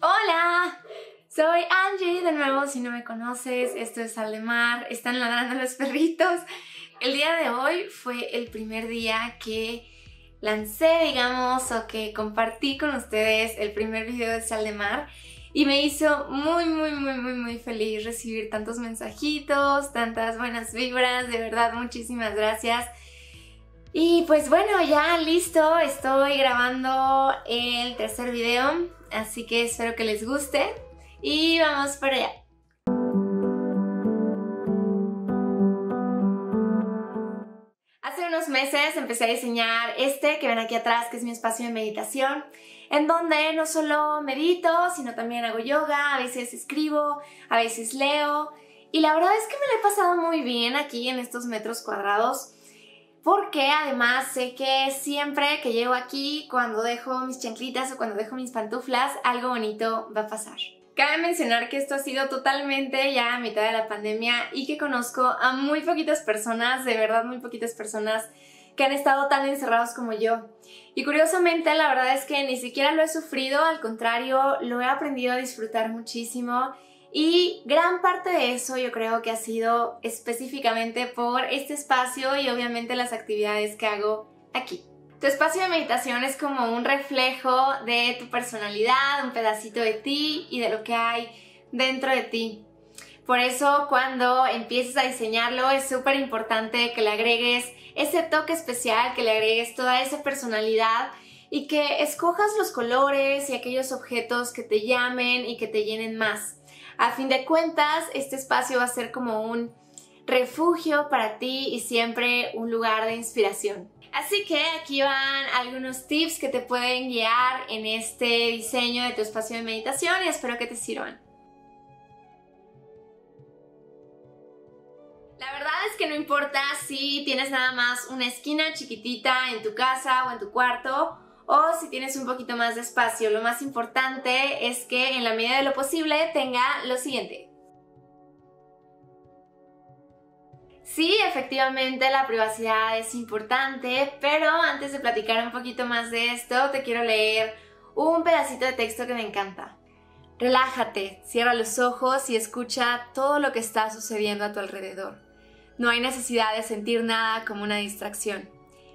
Hola, soy Angie de nuevo. Si no me conoces, esto es Sal de Mar, están ladrando los perritos. El día de hoy fue el primer día que lancé, digamos, o que compartí con ustedes el primer video de Sal de Mar y me hizo muy feliz recibir tantos mensajitos, tantas buenas vibras. De verdad, muchísimas gracias. Y pues bueno, ya listo, estoy grabando el tercer video, así que espero que les guste y vamos para allá. Hace unos meses empecé a diseñar este que ven aquí atrás, que es mi espacio de meditación, en donde no solo medito, sino también hago yoga, a veces escribo, a veces leo, y la verdad es que me lo he pasado muy bien aquí en estos metros cuadrados. Porque además sé que siempre que llego aquí, cuando dejo mis chanclitas o cuando dejo mis pantuflas, algo bonito va a pasar. Cabe mencionar que esto ha sido totalmente ya a mitad de la pandemia y que conozco a muy poquitas personas, de verdad muy poquitas personas, que han estado tan encerrados como yo. Y curiosamente la verdad es que ni siquiera lo he sufrido, al contrario, lo he aprendido a disfrutar muchísimo. Y gran parte de eso yo creo que ha sido específicamente por este espacio y obviamente las actividades que hago aquí. Tu espacio de meditación es como un reflejo de tu personalidad, un pedacito de ti y de lo que hay dentro de ti. Por eso cuando empieces a diseñarlo es súper importante que le agregues ese toque especial, que le agregues toda esa personalidad y que escojas los colores y aquellos objetos que te llamen y que te llenen más. A fin de cuentas, este espacio va a ser como un refugio para ti y siempre un lugar de inspiración. Así que aquí van algunos tips que te pueden guiar en este diseño de tu espacio de meditación y espero que te sirvan. La verdad es que no importa si tienes nada más una esquina chiquitita en tu casa o en tu cuarto, o si tienes un poquito más de espacio. Lo más importante es que en la medida de lo posible tenga lo siguiente. Sí, efectivamente la privacidad es importante, pero antes de platicar un poquito más de esto, te quiero leer un pedacito de texto que me encanta. Relájate, cierra los ojos y escucha todo lo que está sucediendo a tu alrededor. No hay necesidad de sentir nada como una distracción.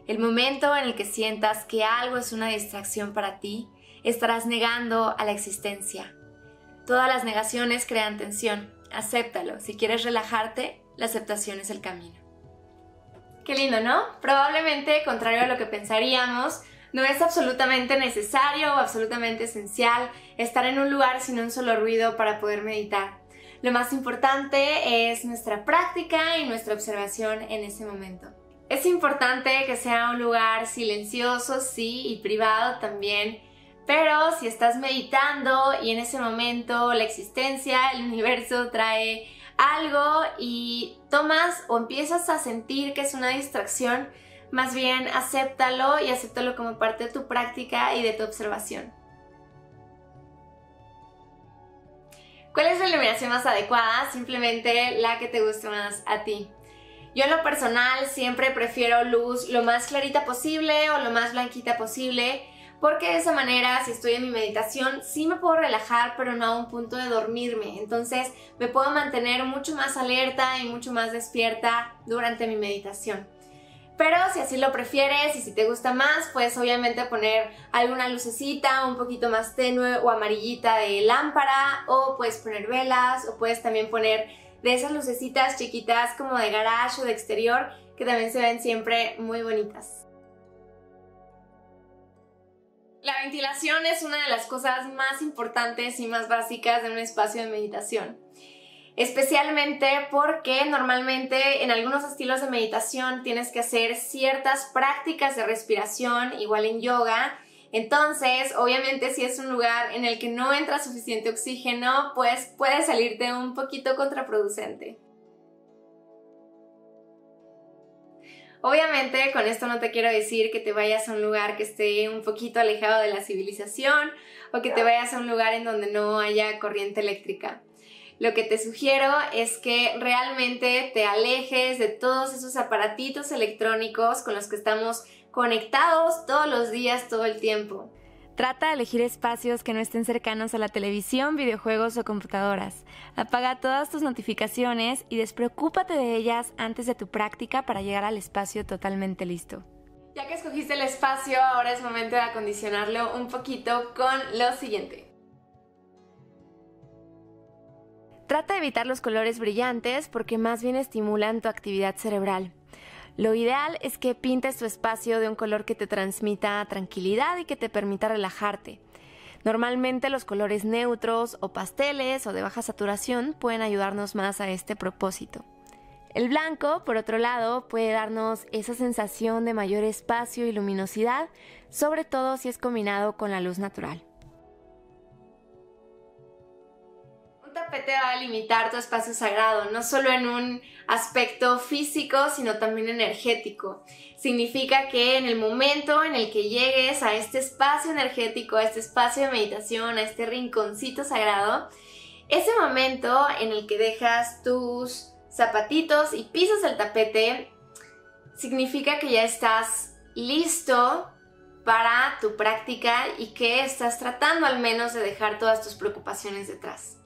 El momento en el que sientas que algo es una distracción para ti, estarás negando a la existencia. Todas las negaciones crean tensión. Acéptalo. Si quieres relajarte, la aceptación es el camino. Qué lindo, ¿no? Probablemente, contrario a lo que pensaríamos, no es absolutamente necesario o absolutamente esencial estar en un lugar sin un solo ruido para poder meditar. Lo más importante es nuestra práctica y nuestra observación en ese momento. Es importante que sea un lugar silencioso, sí, y privado también, pero si estás meditando y en ese momento la existencia, el universo trae algo y tomas o empiezas a sentir que es una distracción, más bien acéptalo y acéptalo como parte de tu práctica y de tu observación. ¿Cuál es la iluminación más adecuada? Simplemente la que te guste más a ti. Yo en lo personal siempre prefiero luz lo más clarita posible o lo más blanquita posible, porque de esa manera, si estoy en mi meditación, sí me puedo relajar, pero no a un punto de dormirme. Entonces me puedo mantener mucho más alerta y mucho más despierta durante mi meditación. Pero si así lo prefieres y si te gusta más, puedes obviamente poner alguna lucecita un poquito más tenue o amarillita de lámpara, o puedes poner velas, o puedes también poner de esas lucecitas chiquitas como de garage o de exterior, que también se ven siempre muy bonitas. La ventilación es una de las cosas más importantes y más básicas de un espacio de meditación. Especialmente porque normalmente en algunos estilos de meditación tienes que hacer ciertas prácticas de respiración, igual en yoga. Entonces, obviamente si es un lugar en el que no entra suficiente oxígeno, pues puede salirte un poquito contraproducente. Obviamente con esto no te quiero decir que te vayas a un lugar que esté un poquito alejado de la civilización o que te vayas a un lugar en donde no haya corriente eléctrica. Lo que te sugiero es que realmente te alejes de todos esos aparatitos electrónicos con los que estamos conectados todos los días, todo el tiempo. Trata de elegir espacios que no estén cercanos a la televisión, videojuegos o computadoras. Apaga todas tus notificaciones y despreocúpate de ellas antes de tu práctica para llegar al espacio totalmente listo. Ya que escogiste el espacio, ahora es momento de acondicionarlo un poquito con lo siguiente. Trata de evitar los colores brillantes porque más bien estimulan tu actividad cerebral. Lo ideal es que pintes tu espacio de un color que te transmita tranquilidad y que te permita relajarte. Normalmente los colores neutros o pasteles o de baja saturación pueden ayudarnos más a este propósito. El blanco, por otro lado, puede darnos esa sensación de mayor espacio y luminosidad, sobre todo si es combinado con la luz natural. Tapete va a limitar tu espacio sagrado, no solo en un aspecto físico, sino también energético. Significa que en el momento en el que llegues a este espacio energético, a este espacio de meditación, a este rinconcito sagrado, ese momento en el que dejas tus zapatitos y pisas el tapete, significa que ya estás listo para tu práctica y que estás tratando al menos de dejar todas tus preocupaciones detrás.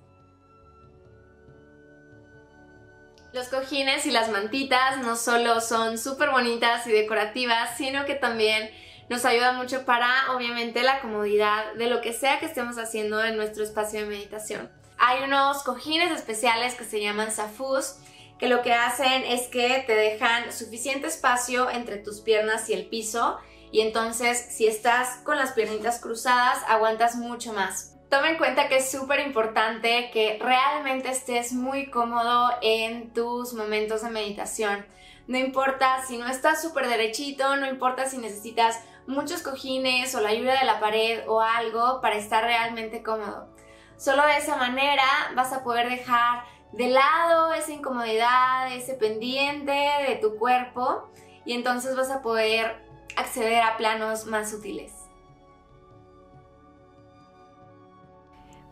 Los cojines y las mantitas no solo son súper bonitas y decorativas, sino que también nos ayudan mucho para, obviamente, la comodidad de lo que sea que estemos haciendo en nuestro espacio de meditación. Hay unos cojines especiales que se llaman safus, que lo que hacen es que te dejan suficiente espacio entre tus piernas y el piso, y entonces si estás con las piernitas cruzadas, aguantas mucho más. Toma en cuenta que es súper importante que realmente estés muy cómodo en tus momentos de meditación. No importa si no estás súper derechito, no importa si necesitas muchos cojines o la ayuda de la pared o algo para estar realmente cómodo. Solo de esa manera vas a poder dejar de lado esa incomodidad, ese pendiente de tu cuerpo, y entonces vas a poder acceder a planos más sutiles.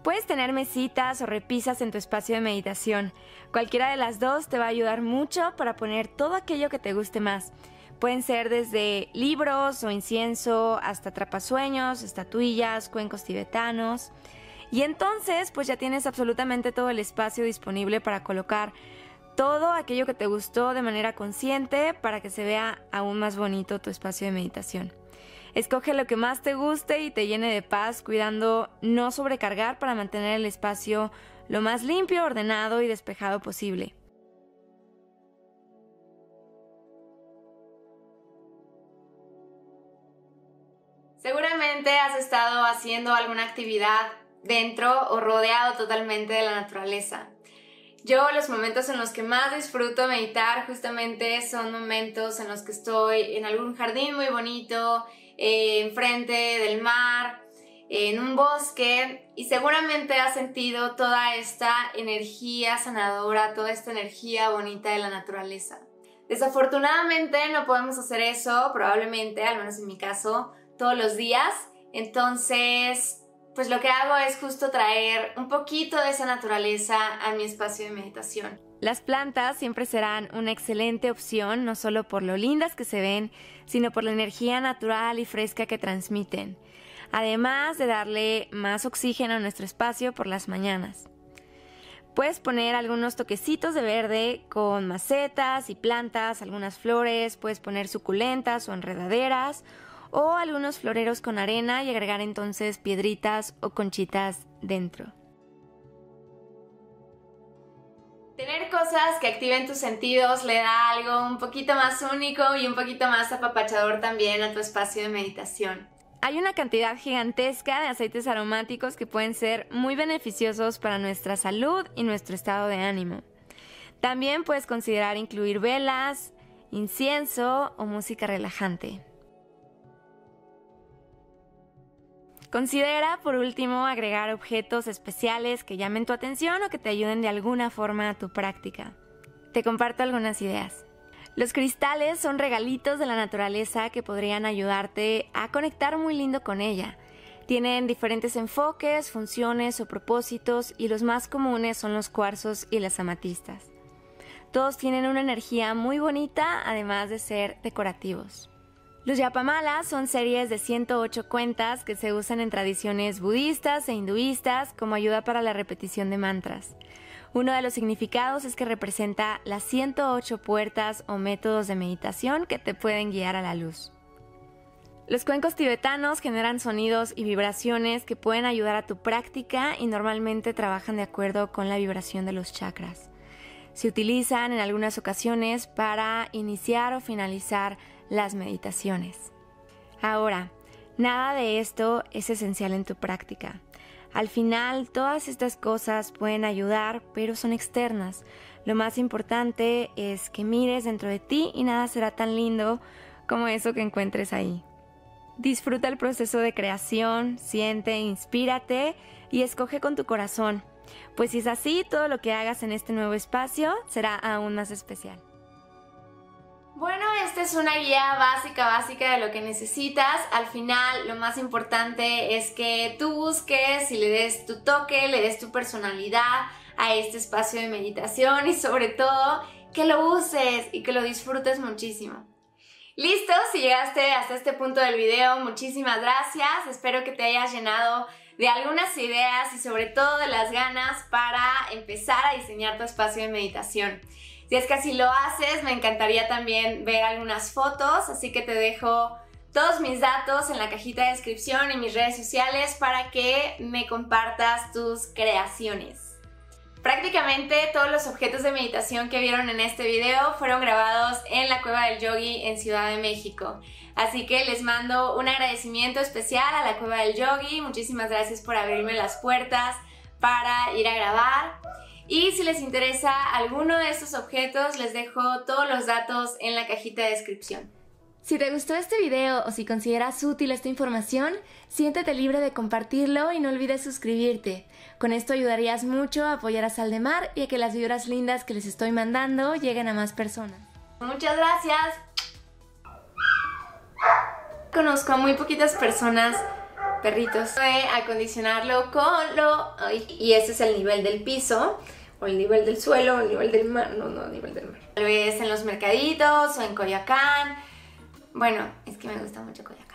Puedes tener mesitas o repisas en tu espacio de meditación. Cualquiera de las dos te va a ayudar mucho para poner todo aquello que te guste más. Pueden ser desde libros o incienso hasta atrapasueños, estatuillas, cuencos tibetanos. Y entonces pues ya tienes absolutamente todo el espacio disponible para colocar todo aquello que te gustó de manera consciente para que se vea aún más bonito tu espacio de meditación. Escoge lo que más te guste y te llene de paz, cuidando no sobrecargar para mantener el espacio lo más limpio, ordenado y despejado posible. Seguramente has estado haciendo alguna actividad dentro o rodeado totalmente de la naturaleza. Yo los momentos en los que más disfruto meditar justamente son momentos en los que estoy en algún jardín muy bonito, enfrente del mar, en un bosque, y seguramente has sentido toda esta energía sanadora, toda esta energía bonita de la naturaleza. Desafortunadamente no podemos hacer eso, probablemente, al menos en mi caso, todos los días. Entonces, pues lo que hago es justo traer un poquito de esa naturaleza a mi espacio de meditación. Las plantas siempre serán una excelente opción, no solo por lo lindas que se ven, sino por la energía natural y fresca que transmiten, además de darle más oxígeno a nuestro espacio por las mañanas. Puedes poner algunos toquecitos de verde con macetas y plantas, algunas flores, puedes poner suculentas o enredaderas, o algunos floreros con arena y agregar entonces piedritas o conchitas dentro. Tener cosas que activen tus sentidos le da algo un poquito más único y un poquito más apapachador también a tu espacio de meditación. Hay una cantidad gigantesca de aceites aromáticos que pueden ser muy beneficiosos para nuestra salud y nuestro estado de ánimo. También puedes considerar incluir velas, incienso o música relajante. Considera, por último, agregar objetos especiales que llamen tu atención o que te ayuden de alguna forma a tu práctica. Te comparto algunas ideas. Los cristales son regalitos de la naturaleza que podrían ayudarte a conectar muy lindo con ella. Tienen diferentes enfoques, funciones o propósitos, y los más comunes son los cuarzos y las amatistas. Todos tienen una energía muy bonita, además de ser decorativos. Los yapamalas son series de 108 cuentas que se usan en tradiciones budistas e hinduistas como ayuda para la repetición de mantras. Uno de los significados es que representa las 108 puertas o métodos de meditación que te pueden guiar a la luz. Los cuencos tibetanos generan sonidos y vibraciones que pueden ayudar a tu práctica y normalmente trabajan de acuerdo con la vibración de los chakras. Se utilizan en algunas ocasiones para iniciar o finalizar las meditaciones. Ahora, nada de esto es esencial en tu práctica. Al final, todas estas cosas pueden ayudar, pero son externas. Lo más importante es que mires dentro de ti y nada será tan lindo como eso que encuentres ahí. Disfruta el proceso de creación, siente, inspírate y escoge con tu corazón. Pues si es así, todo lo que hagas en este nuevo espacio será aún más especial. Bueno, esta es una guía básica de lo que necesitas. Al final, lo más importante es que tú busques y le des tu toque, le des tu personalidad a este espacio de meditación y sobre todo que lo uses y que lo disfrutes muchísimo. Listo, si llegaste hasta este punto del video, muchísimas gracias. Espero que te hayas llenado de algunas ideas y sobre todo de las ganas para empezar a diseñar tu espacio de meditación. Si es que así lo haces, me encantaría también ver algunas fotos, así que te dejo todos mis datos en la cajita de descripción y mis redes sociales para que me compartas tus creaciones. Prácticamente todos los objetos de meditación que vieron en este video fueron grabados en la Cueva del Yogi en Ciudad de México. Así que les mando un agradecimiento especial a la Cueva del Yogi. Muchísimas gracias por abrirme las puertas para ir a grabar. Y si les interesa alguno de estos objetos, les dejo todos los datos en la cajita de descripción. Si te gustó este video o si consideras útil esta información, siéntete libre de compartirlo y no olvides suscribirte. Con esto ayudarías mucho a apoyar a Sal de Mar y a que las vibras lindas que les estoy mandando lleguen a más personas. Muchas gracias. Conozco a muy poquitas personas, perritos. Voy a acondicionarlo y ese es el nivel del piso. O el nivel del suelo, o el nivel del mar. No, nivel del mar. Tal vez en los mercaditos o en Coyoacán. Bueno, es que me gusta mucho Coyoacán.